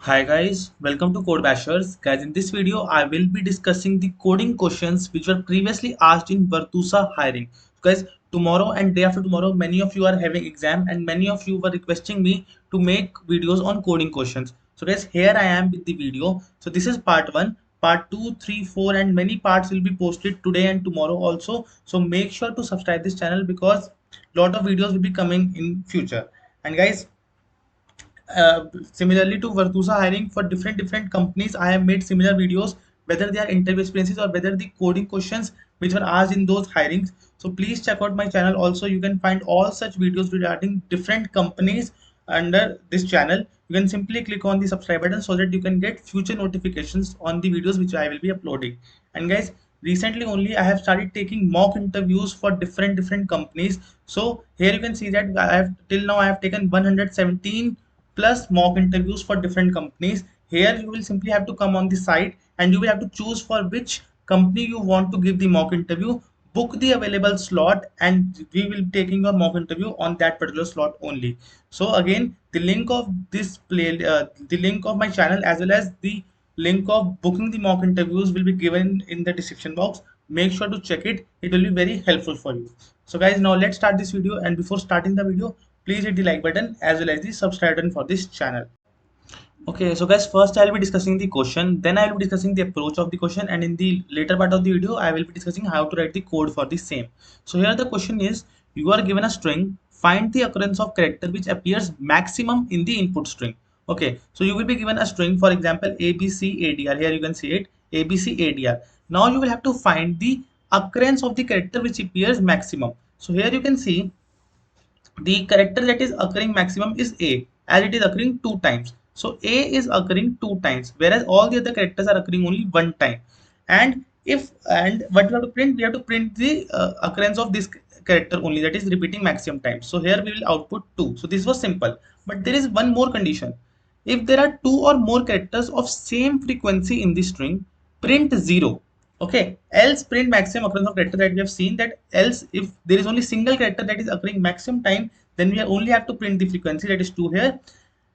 Hi guys, welcome to Code Bashers. Guys, in this video, I will be discussing the coding questions which were previously asked in Virtusa hiring. Guys, tomorrow and day after tomorrow, many of you are having exam and many of you were requesting me to make videos on coding questions. So guys, here I am with the video. So this is part 1, part 2, 3, 4 and many parts will be posted today and tomorrow also. So make sure to subscribe this channel because lot of videos will be coming in future. And guys, similarly to Virtusa hiring for different companies, I have made similar videos, whether they are interview experiences or whether the coding questions which were asked in those hirings. So please check out my channel. Also, you can find all such videos regarding different companies under this channel. You can simply click on the subscribe button so that you can get future notifications on the videos which I will be uploading. And guys, recently only I have started taking mock interviews for different companies. So here you can see that I have till now I have taken 117 plus mock interviews for different companies. Here you will simply have to come on the site and you will have to choose for which company you want to give the mock interview, book the available slot, and we will be taking your mock interview on that particular slot only. So again, the link of this the link of my channel as well as the link of booking the mock interviews will be given in the description box. Make sure to check it. It will be very helpful for you. So guys, now let's start this video, and before starting the video, please hit the like button as well as the subscribe button for this channel. Okay, so guys, first I'll be discussing the question, then I'll be discussing the approach of the question, and in the later part of the video, I will be discussing how to write the code for the same. So here the question is, you are given a string, find the occurrence of character which appears maximum in the input string. Okay, so you will be given a string, for example, ABCADR. Here you can see it, ABCADR. Now you will have to find the occurrence of the character which appears maximum. So here you can see the character that is occurring maximum is A, as it is occurring two times. So A is occurring two times, whereas all the other characters are occurring only one time. And what we have to print, we have to print the occurrence of this character only, that is repeating maximum times. So here we will output 2. So this was simple, but there is one more condition. If there are two or more characters of same frequency in the string, print 0. Okay, else print maximum occurrence of character, that we have seen that else if there is only single character that is occurring maximum time, then we only have to print the frequency, that is 2 here.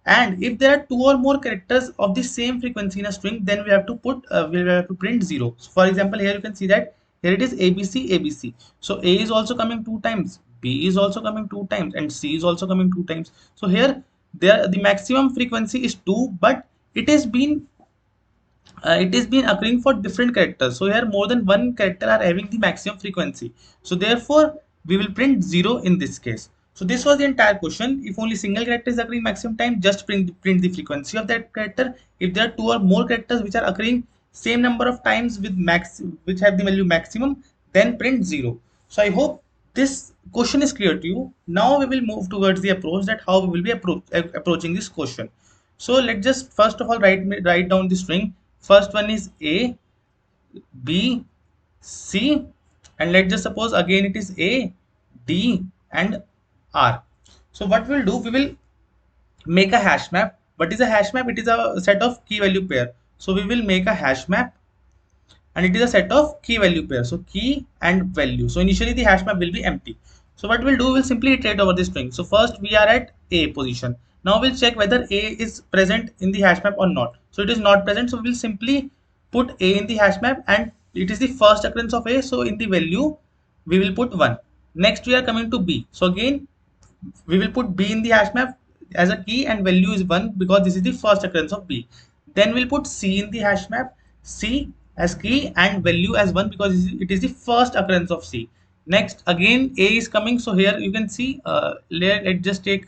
And if there are two or more characters of the same frequency in a string, then we have to print 0. So for example, here you can see that here it is ABC ABC. So A is also coming two times, B is also coming two times, and C is also coming two times. So here there the maximum frequency is 2, but it is been occurring for different characters. So here more than one character are having the maximum frequency. So therefore we will print 0 in this case. So this was the entire question. If only single character is occurring maximum time, just print the frequency of that character. If there are two or more characters which are occurring same number of times with max which have the value maximum, then print 0. So I hope this question is clear to you. Now we will move towards the approach, that how we will be approaching this question. So let's just first of all write down the string. First one is A, B, C, and let's just suppose again it is A, D, and R. So what we'll do, we will make a hash map. What is a hash map? It is a set of key value pair. So we will make a hash map, and it is a set of key value pair. So key and value. So initially the hash map will be empty. So what we'll do, we'll simply iterate over the string. So first we are at A position. Now we'll check whether A is present in the hash map or not. So it is not present. So we'll simply put A in the hash map, and it is the first occurrence of A. So in the value we will put 1. Next we are coming to B. So again we will put B in the hash map as a key, and value is 1 because this is the first occurrence of B. Then we'll put C in the hash map, C as key and value as 1 because it is the first occurrence of C. Next again A is coming. So here you can see let's just take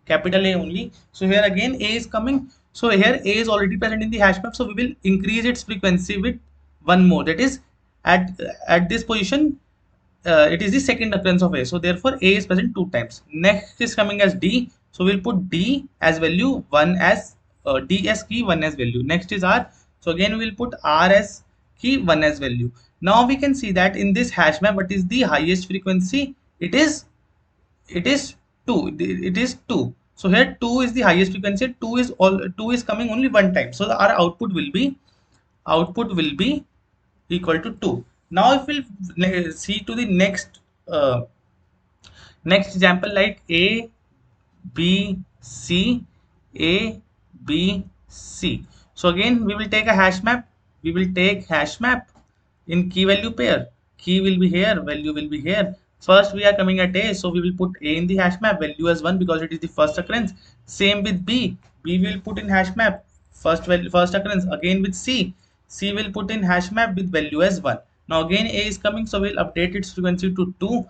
capital A only. So here again A is coming. So here A is already present in the hash map. So we will increase its frequency with one more. That is at this position it is the second occurrence of A. So therefore A is present two times. Next is coming as D. So we'll put D as value, 1 as D as key, 1 as value. Next is R. So again we'll put R as key, 1 as value. Now we can see that in this hash map, what is the highest frequency? It is 2. It is 2. So here 2 is the highest frequency. 2 is coming only one time. So our output will be equal to 2. Now if we'll see to the next example, like A B C, A B C. So again, we will take a hash map. We will take hash map in key value pair. Key will be here, value will be here. First, we are coming at A, so we will put A in the hash map, value as 1 because it is the first occurrence. Same with B. B will put in hash map, first value, first occurrence. Again with C. C will put in hash map with value as 1. Now again A is coming, so we'll update its frequency to 2.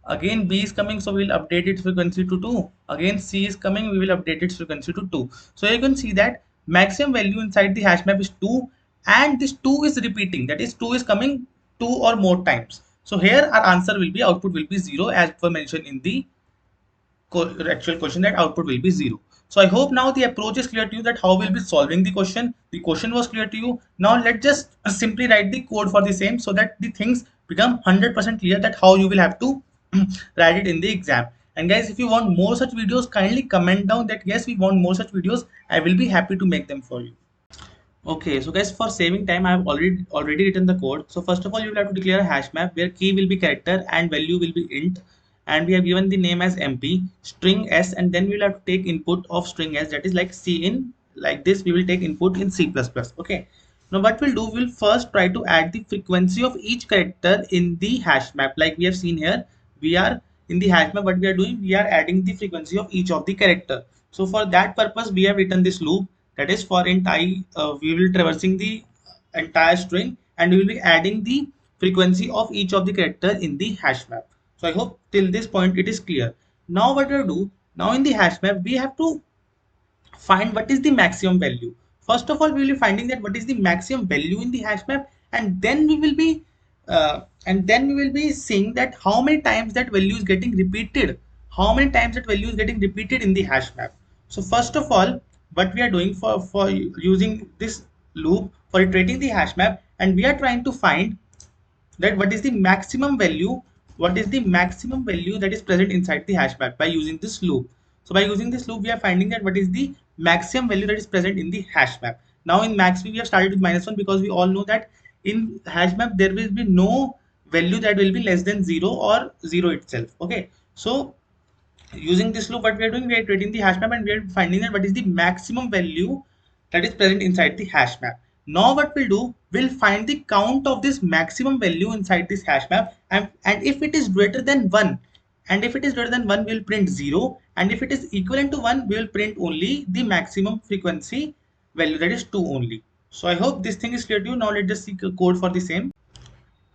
Again B is coming, so we'll update its frequency to 2. Again C is coming, we will update its frequency to 2. So you can see that maximum value inside the hash map is 2, and this 2 is repeating, that is 2 is coming 2 or more times. So here our answer will be, output will be 0, as per mentioned in the actual question, that output will be 0. So I hope now the approach is clear to you, that how we'll be solving the question. The question was clear to you. Now let's just simply write the code for the same, so that the things become 100% clear, that how you will have to write it in the exam. And guys, if you want more such videos, kindly comment down that yes, we want more such videos. I will be happy to make them for you. Okay, so guys, for saving time, I have already written the code. So first of all, you will have to declare a hash map where key will be character and value will be int, and we have given the name as MP, string s, and then we will have to take input of string s, that is like C in, like this. We will take input in C++. Okay. Now what we'll do, we'll first try to add the frequency of each character in the hash map. Like we have seen here, we are in the hash map. What we are doing, we are adding the frequency of each of the character. So for that purpose, we have written this loop, that is for int I, we will traversing the entire string, and we will be adding the frequency of each of the character in the hash map. So I hope till this point it is clear. Now what we do, now in the hash map we have to find what is the maximum value. First of all, we will be finding that what is the maximum value in the hash map, and then we will be seeing that how many times that value is getting repeated, how many times that value is getting repeated in the hash map. So first of all, what we are doing for using this loop for iterating the hash map, and we are trying to find that what is the maximum value, what is the maximum value that is present inside the hash map by using this loop. So by using this loop, we are finding that what is the maximum value that is present in the hash map. Now in max we have started with -1, because we all know that in hash map there will be no value that will be less than 0 or 0 itself. Okay, so using this loop, what we are doing, we are creating the hash map, and we are finding that what is the maximum value that is present inside the hash map. Now what we'll do, we'll find the count of this maximum value inside this hash map, and if it is greater than 1, and if it is greater than 1, we'll print 0, and if it is equivalent to 1, we will print only the maximum frequency value, that is 2 only. So I hope this thing is clear to you. Now let's just see code for the same.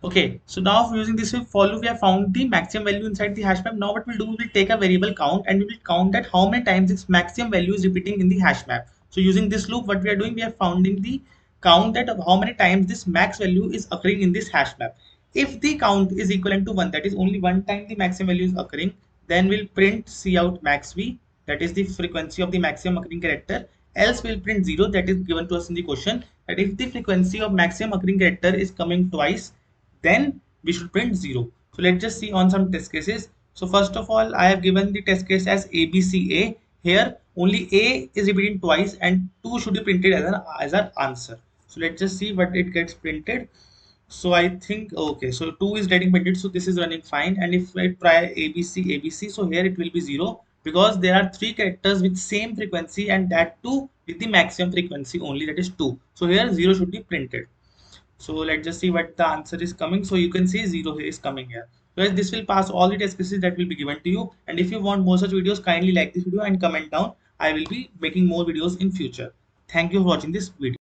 Okay, so now using this for loop, we have found the maximum value inside the hash map. Now what we'll do, we will take a variable count, and we will count that how many times its maximum value is repeating in the hash map. So using this loop, what we are doing, we are founding the count that of how many times this max value is occurring in this hash map. If the count is equivalent to 1, that is only one time the maximum value is occurring, then we'll print cout max v, that is the frequency of the maximum occurring character. Else we'll print 0, that is given to us in the question, that if the frequency of maximum occurring character is coming twice, then we should print 0. So let's just see on some test cases. So first of all, I have given the test case as ABCA. Here only A is repeating twice, and 2 should be printed as an answer. So let's just see what it gets printed. So I think, okay, so 2 is getting printed, so this is running fine. And if I try ABC, so here it will be 0, because there are 3 characters with same frequency, and that too with the maximum frequency only, that is 2. So here 0 should be printed. So let's just see what the answer is coming. So you can see 0 is coming here. So this will pass all the test cases that will be given to you. And if you want more such videos, kindly like this video and comment down. I will be making more videos in future. Thank you for watching this video.